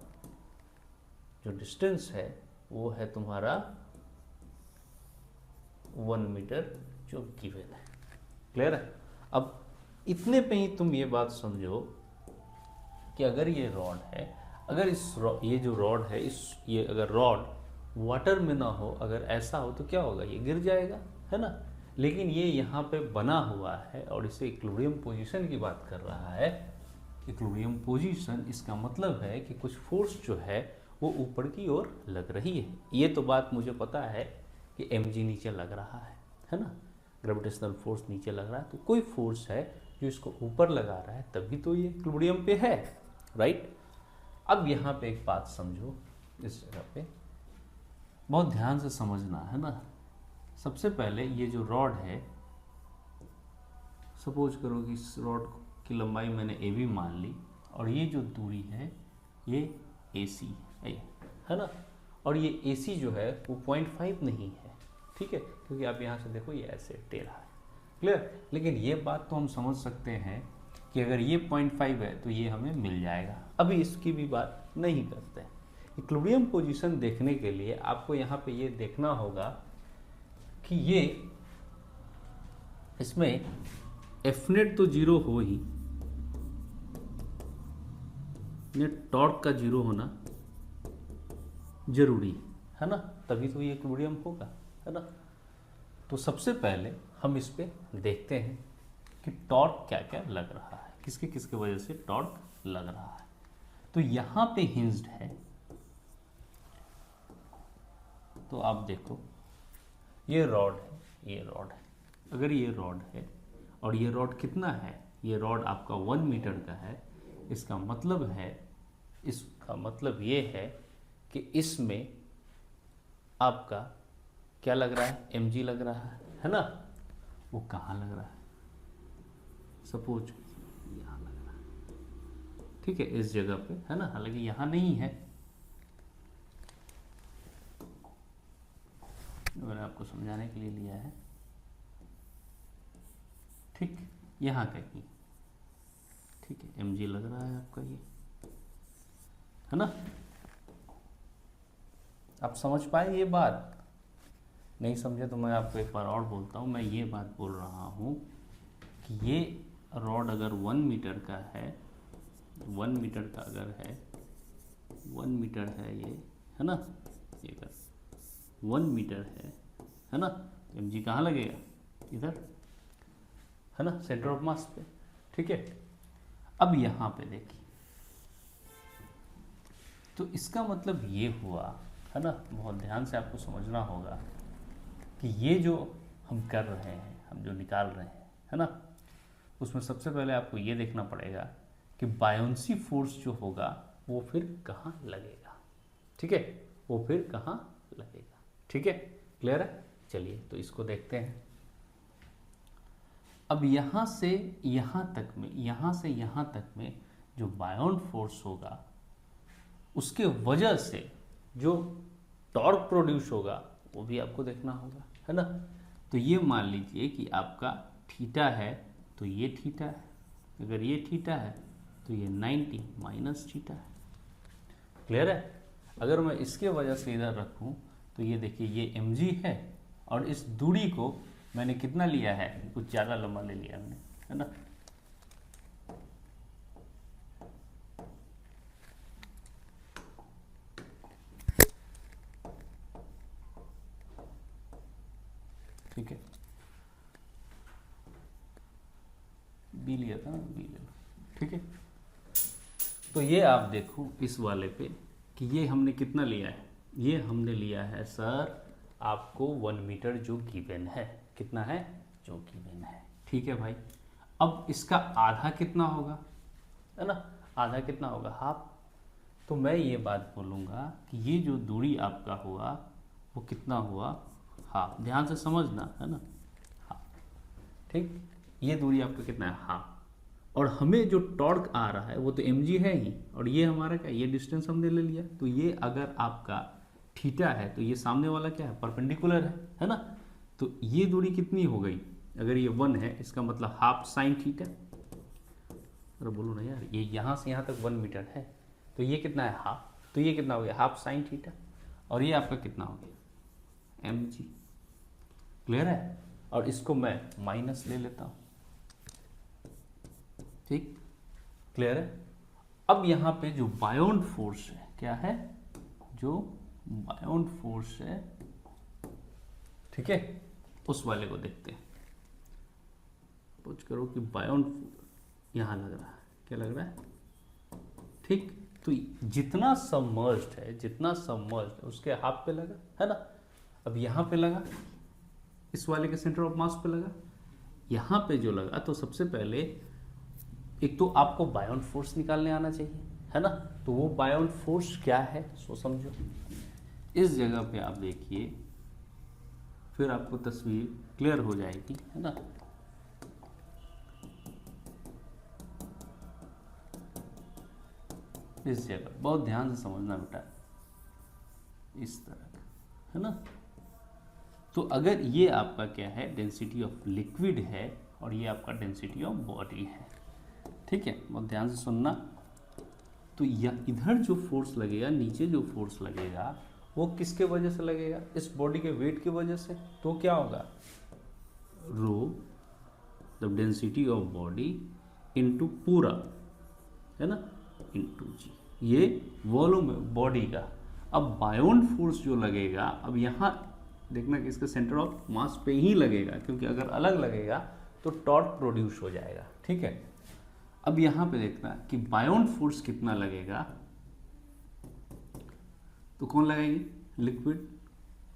जो डिस्टेंस है वो है तुम्हारा 1 मीटर जो गिवन है। क्लियर है? अब इतने पे ही तुम ये बात समझो कि अगर ये रॉड है, अगर ये जो रॉड है, ये अगर रॉड वाटर में ना हो, अगर ऐसा हो तो क्या होगा, ये गिर जाएगा, है ना। लेकिन ये यहाँ पे बना हुआ है और इसे इक्विलिब्रियम पोजीशन की बात कर रहा है। इक्विलिब्रियम पोजीशन, इसका मतलब है कि कुछ फोर्स जो है वो ऊपर की ओर लग रही है। ये तो बात मुझे पता है कि mg नीचे लग रहा है ना, ग्रेविटेशनल फोर्स नीचे लग रहा है, तो कोई फोर्स है जो इसको ऊपर लगा रहा है, तभी तो ये इक्विलिब्रियम पे है, राइट। अब यहाँ पे एक बात समझो, इस जगह पे बहुत ध्यान से समझना है ना। सबसे पहले ये जो रॉड है, सपोज करो कि इस रॉड की लंबाई मैंने AB मान ली और ये जो दूरी है ये AC है ना, और ये AC जो है वो 0.5 नहीं है, ठीक है, क्योंकि आप यहाँ से देखो ये ऐसे टेढ़ा है। क्लियर? लेकिन ये बात तो हम समझ सकते हैं कि अगर ये 0.5 है तो ये हमें मिल जाएगा। अभी इसकी भी बात नहीं करते हैं। इक्विलिब्रियम पोजीशन देखने के लिए आपको यहाँ पे ये देखना होगा कि ये इसमें एफ नेट तो जीरो हो ही, नेट टॉर्क का जीरो होना जरूरी है ना, तभी तो ये इक्विलिब्रियम होगा, है ना। तो सबसे पहले हम इस पे देखते हैं कि टॉर्क क्या क्या लग रहा है, किसके किसके वजह से टॉर्क लग रहा है। तो यहाँ पे हिंज्ड है, तो आप देखो ये रॉड है, ये रॉड है। अगर ये रॉड है और ये रॉड कितना है, ये रॉड आपका 1 मीटर का है, इसका मतलब है, इसका मतलब ये है कि इसमें आपका क्या लग रहा है, mg लग रहा है ना। वो कहाँ लग रहा है, सपोज यहाँ लग रहा है, ठीक है, इस जगह पे, है ना। हालांकि यहाँ नहीं है, मैंने आपको समझाने के लिए लिया है, ठीक, यहाँ कहीं, ठीक है, mg लग रहा है आपका ये, है ना। आप समझ पाए ये बात? नहीं समझे तो मैं आपको एक बार और बोलता हूँ। मैं ये बात बोल रहा हूँ कि ये रॉड अगर 1 मीटर का है, 1 मीटर का अगर है, 1 मीटर है ये, है ना, ये अगर 1 मीटर है ना, mg कहाँ लगेगा, इधर, है ना, सेंटर ऑफ मास पे, ठीक है। अब यहाँ पे देखिए, तो इसका मतलब ये हुआ, है ना, बहुत ध्यान से आपको समझना होगा कि ये जो हम कर रहे हैं, हम जो निकाल रहे हैं, है ना, उसमें सबसे पहले आपको ये देखना पड़ेगा कि बायोंसी फोर्स जो होगा वो फिर कहाँ लगेगा, ठीक है, वो फिर कहाँ लगेगा, ठीक है, क्लियर है। चलिए तो इसको देखते हैं। अब यहाँ से यहाँ तक में, यहाँ से यहाँ तक में जो बायोंड फोर्स होगा उसके वजह से जो टॉर्क प्रोड्यूस होगा वो भी आपको देखना होगा, है ना। तो ये मान लीजिए कि आपका थीटा है तो ये थीटा है, अगर ये थीटा है तो ये 90 माइनस थीटा है। क्लियर है? अगर मैं इसके वजह से इधर रखूं तो ये देखिए ये mg है और इस दूरी को मैंने कितना लिया है, कुछ ज़्यादा लंबा ले लिया हमने, है ना। ठीक है, बी लिया था ना, बी ले लो, ठीक है। तो ये आप देखो इस वाले पे कि ये हमने कितना लिया है, ये हमने लिया है सर आपको 1 मीटर जो गिवन है, कितना है जो गिवन है, ठीक है भाई। अब इसका आधा कितना होगा, है ना, आधा कितना होगा, हाफ। तो मैं ये बात बोलूँगा कि ये जो दूरी आपका हुआ वो कितना हुआ, हाफ। ध्यान से समझना, है ना, हाफ, ठीक। ये दूरी आपका कितना है, हाफ। और हमें जो टॉर्क आ रहा है वो तो mg है ही, और ये हमारा क्या, ये डिस्टेंस हमने ले लिया। तो ये अगर आपका थीटा है तो ये सामने वाला क्या है, परपेंडिकुलर है ना। तो ये दूरी कितनी हो गई, अगर ये 1 है इसका मतलब हाफ साइन थीटा। अरे बोलो ना यार, ये यहाँ से यहाँ तक 1 मीटर है तो ये कितना है, हाफ। तो ये कितना हो गया हाफ साइन थीटा, और ये आपका कितना हो गया mg। क्लियर है? और इसको मैं माइनस ले लेता हूं, ठीक, क्लियर है? अब यहां पे जो बायोंड फोर्स है, क्या है, जो बायोंड फोर्स है, ठीक है, उस वाले को देखते हैं। सोच करो कि बायोंड यहां लग रहा है, क्या लग रहा है, ठीक, तो जितना सबमर्ज्ड है, जितना सबमर्ज्ड है उसके हाफ पे लगा, है ना। अब यहां पे लगा, इस वाले के सेंटर ऑफ मास पे लगा, यहां पे जो लगा, तो सबसे पहले एक तो आपको बायोंड फोर्स निकालने आना चाहिए, है ना। तो वो बायोंड फोर्स क्या है सो समझो। इस जगह पे आप देखिए, फिर आपको तस्वीर क्लियर हो जाएगी, है ना। इस जगह बहुत ध्यान से समझना बेटा, इस तरह का, है ना। तो अगर ये आपका क्या है, डेंसिटी ऑफ लिक्विड है, और ये आपका डेंसिटी ऑफ बॉडी है, ठीक है, बहुत ध्यान से सुनना। तो इधर जो फोर्स लगेगा, नीचे जो फोर्स लगेगा, वो किसके वजह से लगेगा, इस बॉडी के वेट की वजह से। तो क्या होगा, rho the density of body into पूरा, है ना, इनटू जी, ये वॉल्यूम है बॉडी का। अब बायोंड फोर्स जो लगेगा, अब यहाँ देखना कि इसका सेंटर ऑफ मास पे ही लगेगा, क्योंकि अगर अलग लगेगा तो टॉर्क प्रोड्यूस हो जाएगा, ठीक है। अब यहाँ पे देखना कि बायोंड फोर्स कितना लगेगा, तो कौन लगाएंगे, लिक्विड,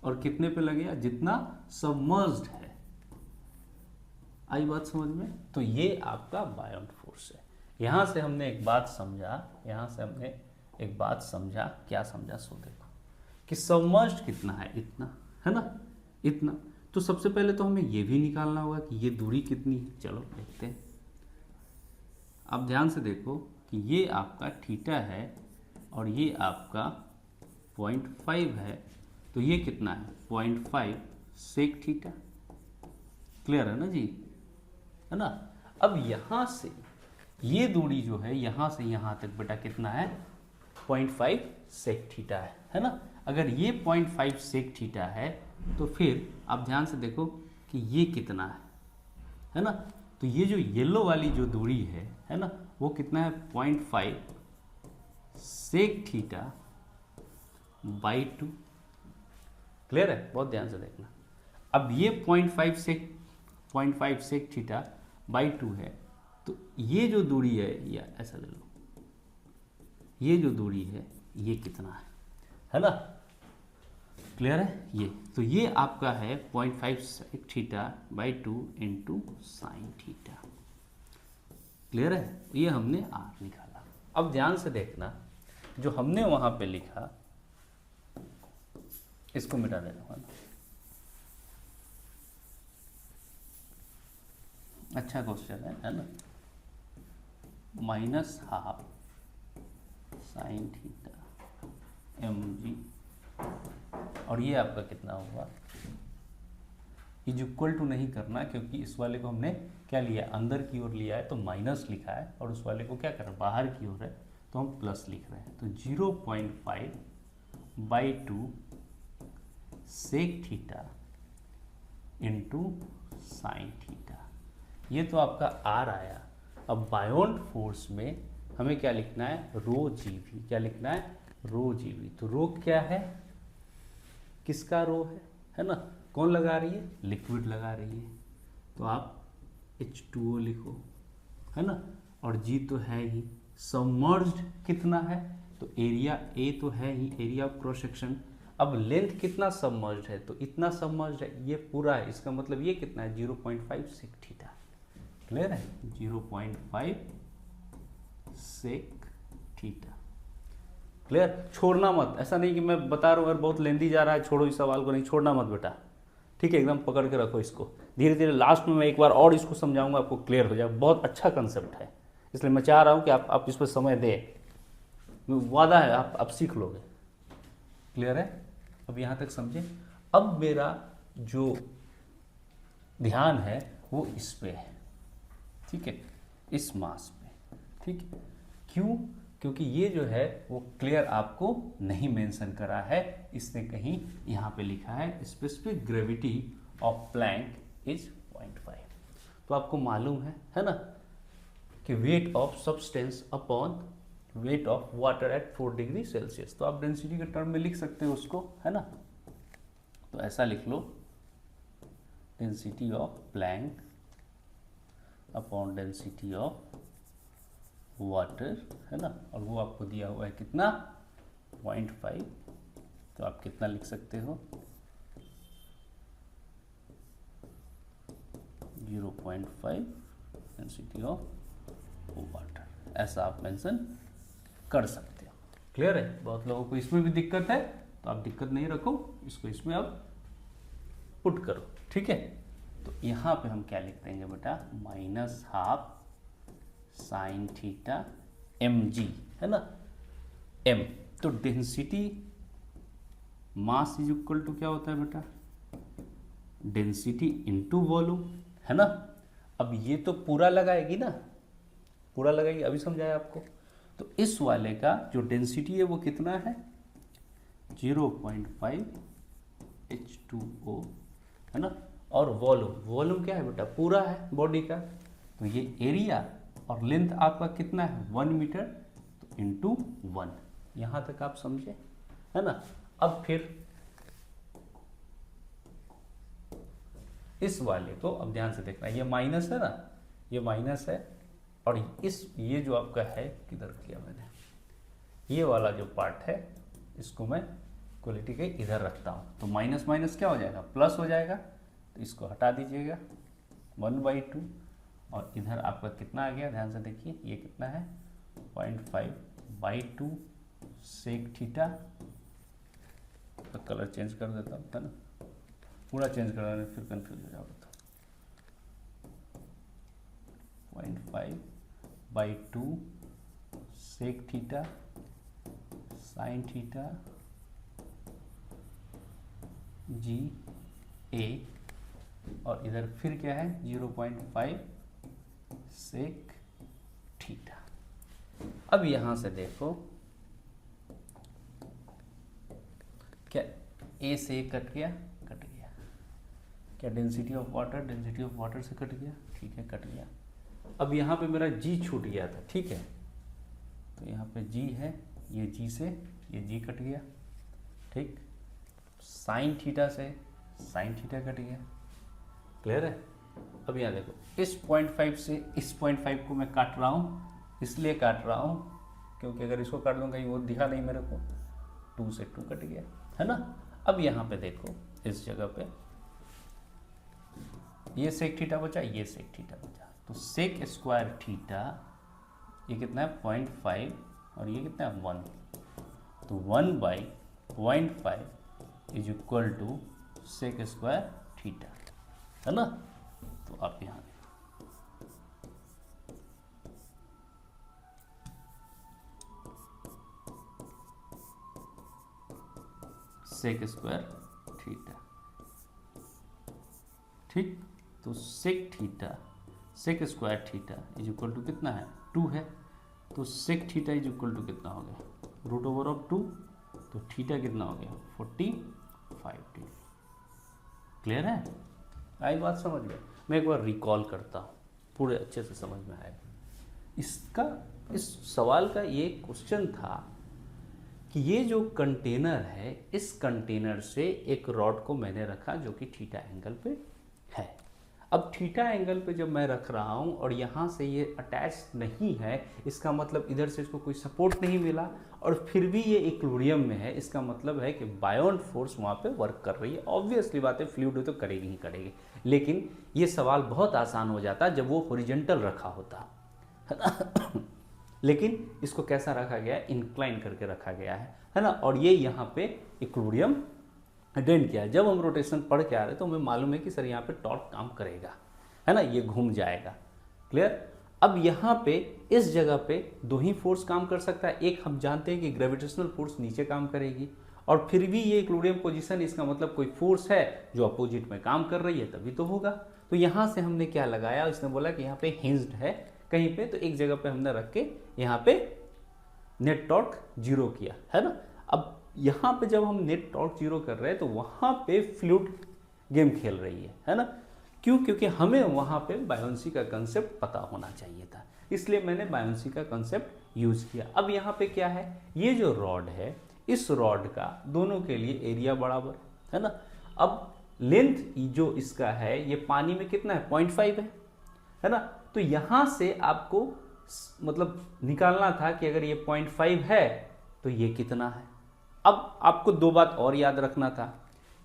और कितने पे लगेगा, जितना सबमर्ज्ड है। आई बात समझ में? तो ये आपका बायोंड फोर्स है। यहां से हमने एक बात समझा, क्या समझा सो देखो कि सबमर्ज्ड कितना है, इतना, है ना, इतना। तो सबसे पहले तो हमें ये भी निकालना होगा कि ये दूरी कितनी है। चलो देखते हैं। आप ध्यान से देखो कि ये आपका थीटा है और ये आपका 0.5 है, तो ये कितना है, 0.5 सेक थीटा। क्लियर है ना जी, है ना। अब यहां से ये दूरी जो है, यहां से यहां तक बेटा कितना है, 0.5 सेक थीटा है ना। अगर ये 0.5 सेक थीटा है, तो फिर आप ध्यान से देखो कि ये कितना है ना। तो ये जो येलो वाली जो दूरी है ना, वो कितना है, 0.5 सेक थीटा बाई 2। क्लियर है, बहुत ध्यान से देखना। अब ये 0.5 सेक थीटा बाई 2 है, तो ये जो दूरी है, या ऐसा ले लो, ये जो दूरी है ये कितना है ना। क्लियर है ये, तो ये आपका है 0.5 sec theta by 2 into sine theta. Clear है, ये हमने आर निकाला। अब ध्यान से देखना, जो हमने वहां पे लिखा, इसको मिटा देना, अच्छा क्वेश्चन है ना। -12 साइन थीटा mg, और ये आपका कितना होगा, इज इक्वल टू नहीं करना, क्योंकि इस वाले को हमने क्या लिया, अंदर की ओर लिया है तो माइनस लिखा है, और उस वाले को क्या कर रहे हैं, बाहर की ओर है तो हम प्लस लिख रहे हैं। तो 0.5 by 2 sec theta into sine theta, ये तो आपका आर आया। अब बायोंड फोर्स में हमें क्या लिखना है, रो जी वी। क्या लिखना है, रो जी वी। तो रो क्या है, किसका रो है ना, कौन लगा रही है, लिक्विड लगा रही है, तो आप H2O लिखो, है ना। और जी तो है ही, सबमर्ज्ड कितना है, तो एरिया ए तो है ही, एरिया ऑफ क्रॉस सेक्शन। अब लेंथ कितना सबमर्ज्ड है, तो इतना सबमर्ज्ड है, ये पूरा है, इसका मतलब ये कितना है, 0.5 सेक थीटा। क्लियर है, 0.5 सेक थीटा। क्लियर, छोड़ना मत, ऐसा नहीं कि मैं बता रहा हूँ अगर बहुत लेंदी जा रहा है छोड़ो इस सवाल को, नहीं छोड़ना मत बेटा, ठीक है, एकदम पकड़ के रखो इसको। धीरे धीरे लास्ट में मैं एक बार और इसको समझाऊंगा, आपको क्लियर हो जाए। बहुत अच्छा कंसेप्ट है, इसलिए मैं चाह रहा हूँ कि आप इस पर समय दें, वादा है आप सीख लोगे। क्लियर है, अब यहाँ तक समझे। अब मेरा जो ध्यान है वो इस पे है, ठीक है, इस मास पे, ठीक है। क्यों, क्योंकि ये जो है वो क्लियर आपको नहीं मेंशन करा है, इसने कहीं यहाँ पे लिखा है specific gravity of Planck is 0.5। तो आपको मालूम है ना, कि weight of substance upon weight of water at 4 degree Celsius. तो आप डेंसिटी के टर्म में लिख सकते हो उसको, है ना। तो ऐसा लिख लो, density of plank upon density of water, है ना, और वो आपको दिया हुआ है कितना, 0.5। तो आप कितना लिख सकते हो, 0.5 डेंसिटी ऑफ वाटर, ऐसा आप मेंशन कर सकते हो। क्लियर है। बहुत लोगों को इसमें भी दिक्कत है, तो आप दिक्कत नहीं रखो, इसको इसमें आप पुट करो, ठीक है। तो यहाँ पे हम क्या लिख देंगे बेटा, -12 साइन थीटा mg, है ना, m। तो density mass is equal to क्या होता है बेटा, डेंसिटी इनटू वॉल्यूम, है ना। अब ये तो पूरा लगाएगी ना, पूरा लगाएगी, अभी समझाया आपको। तो इस वाले का जो डेंसिटी है वो कितना है, 0.5 H2O, है ना। और वॉल्यूम क्या है बेटा, पूरा है बॉडी का। तो ये एरिया और लेंथ आपका कितना है, 1 मीटर, तो इंटू 1। यहाँ तक आप समझे, है ना। अब फिर इस वाले को अब ध्यान से देखना, ये माइनस है ना, ये माइनस है, और ये जो आपका है, किधर किया मैंने, ये वाला जो पार्ट है इसको मैं इक्वलिटी के इधर रखता हूँ। तो माइनस माइनस क्या हो जाएगा, प्लस हो जाएगा। तो इसको हटा दीजिएगा, 1/2, और इधर आपका कितना आ गया, ध्यान से देखिए, ये कितना है, 0.5/2 सेक थीटा। तो कलर चेंज कर देता हूँ, है ना, पूरा चेंज कराने फिर कंफ्यूज हो जाओगे। तो 0.5/2 सेक थीटा साइन थीटा जी ए, और इधर फिर क्या है, 0.5 सेक थीटा। अब यहां से देखो, क्या ए से कट गया, कट गया। क्या डेंसिटी ऑफ वाटर से कट गया, ठीक है, कट गया। अब यहाँ पे मेरा जी छूट गया था, ठीक है। तो यहाँ पे जी है, ये जी से ये जी कट गया, ठीक। साइन थीटा से साइन थीटा कट गया, क्लियर है। अब यहाँ देखो, इस 0.5 से इस 0.5 को मैं काट रहा हूँ, इसलिए काट रहा हूँ क्योंकि अगर इसको काट दूँ कहीं वो दिखा नहीं मेरे को, 2 से 2 कट गया, है ना। अब यहाँ पे देखो, इस जगह पे ये सेक थीटा बचा, ये सेक थीटा बचा। तो सेक स्क्वायर थीटा ये कितना है, 0.5, और ये कितना है, 1। तो 1/0.5 is equal to sec square theta, है ना। तो आप यहाँ सेक स्क्वायर थीटा, ठीक। तो sec theta, sec square theta is equal to कितना है, 2 है। तो sec theta is equal to कितना हो गया, √2। तो थीटा कितना हो गया, 45 डिग्री। क्लियर है, आई बात समझ गए। मैं एक बार रिकॉल करता हूँ, पूरे अच्छे से समझ में आएगा। इसका, इस सवाल का ये क्वेश्चन था कि ये जो कंटेनर है, इस कंटेनर से एक रॉड को मैंने रखा जो कि थीटा एंगल पे है। अब थीटा एंगल पे जब मैं रख रहा हूँ और यहाँ से ये अटैच नहीं है, इसका मतलब इधर से इसको कोई सपोर्ट नहीं मिला, और फिर भी ये इक्विलिब्रियम में है, इसका मतलब है कि बायोंड फोर्स वहाँ पे वर्क कर रही है। ऑब्वियसली बात है, फ्लूइड हो तो करेगी ही करेगी। लेकिन ये सवाल बहुत आसान हो जाता जब वो हॉरिजॉन्टल रखा होता, है ना। लेकिन इसको कैसा रखा गया है, इंक्लाइन करके रखा गया है ना। और ये यहाँ पे इक्विलिब्रियम अटेंड किया। जब हम रोटेशन पढ़ के आ रहे तो हमें मालूम है कि सर यहाँ पे टॉर्क काम करेगा, है ना, ये घूम जाएगा। क्लियर। अब यहाँ पे इस जगह पे 2 ही फोर्स काम कर सकता है। एक हम जानते हैं कि ग्रेविटेशनल फोर्स नीचे काम करेगी, और फिर भी ये इक्विलिब्रियम पोजीशन, इसका मतलब कोई फोर्स है जो अपोजिट में काम कर रही है, तभी तो होगा। तो यहाँ से हमने क्या लगाया, इसने बोला कि यहाँ पे हिंज्ड है कहीं पे, तो एक जगह पे हमने रख के यहाँ पे नेट टॉर्क जीरो किया, है ना। अब यहाँ पे जब हम नेट टॉर्क जीरो कर रहे हैं तो वहाँ पे फ्लूइड गेम खेल रही है ना। क्यों? क्योंकि हमें वहाँ पे बायोन्सी का कंसेप्ट पता होना चाहिए था, इसलिए मैंने बायोन्सी का कंसेप्ट यूज किया। अब यहाँ पे क्या है, ये जो रॉड है, इस रॉड का दोनों के लिए एरिया बराबर, है ना। अब लेंथ जो इसका है ये पानी में कितना है, 0.5 है ना। तो यहाँ से आपको मतलब निकालना था कि अगर ये 0.5 है तो ये कितना है। अब आपको दो बात और याद रखना था।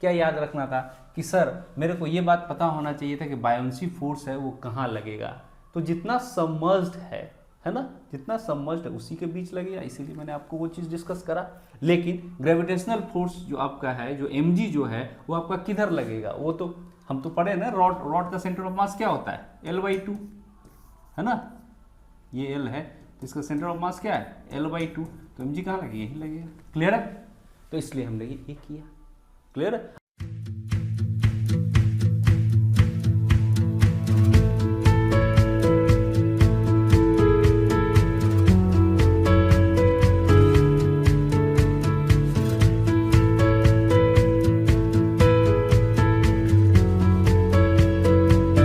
क्या याद रखना था कि सर मेरे को ये बात पता होना चाहिए था कि बायोन्सी फोर्स है वो कहाँ लगेगा। तो जितना सबमर्ज्ड है ना, जितना सबमर्ज्ड है उसी के बीच लगेगा, इसीलिए मैंने आपको वो चीज़ डिस्कस करा। लेकिन ग्रेविटेशनल फोर्स जो आपका है, जो mg जो है वो आपका किधर लगेगा, वो तो हम तो पढ़े ना, रॉड का सेंटर ऑफ मास क्या होता है, L/2, है ना। ये L है तो इसका सेंटर ऑफ मास क्या है, L/2, तो mg कहाँ लगेगा, यही लगेगा। क्लियर है? तो इसलिए हमने ये किया। क्लियर है?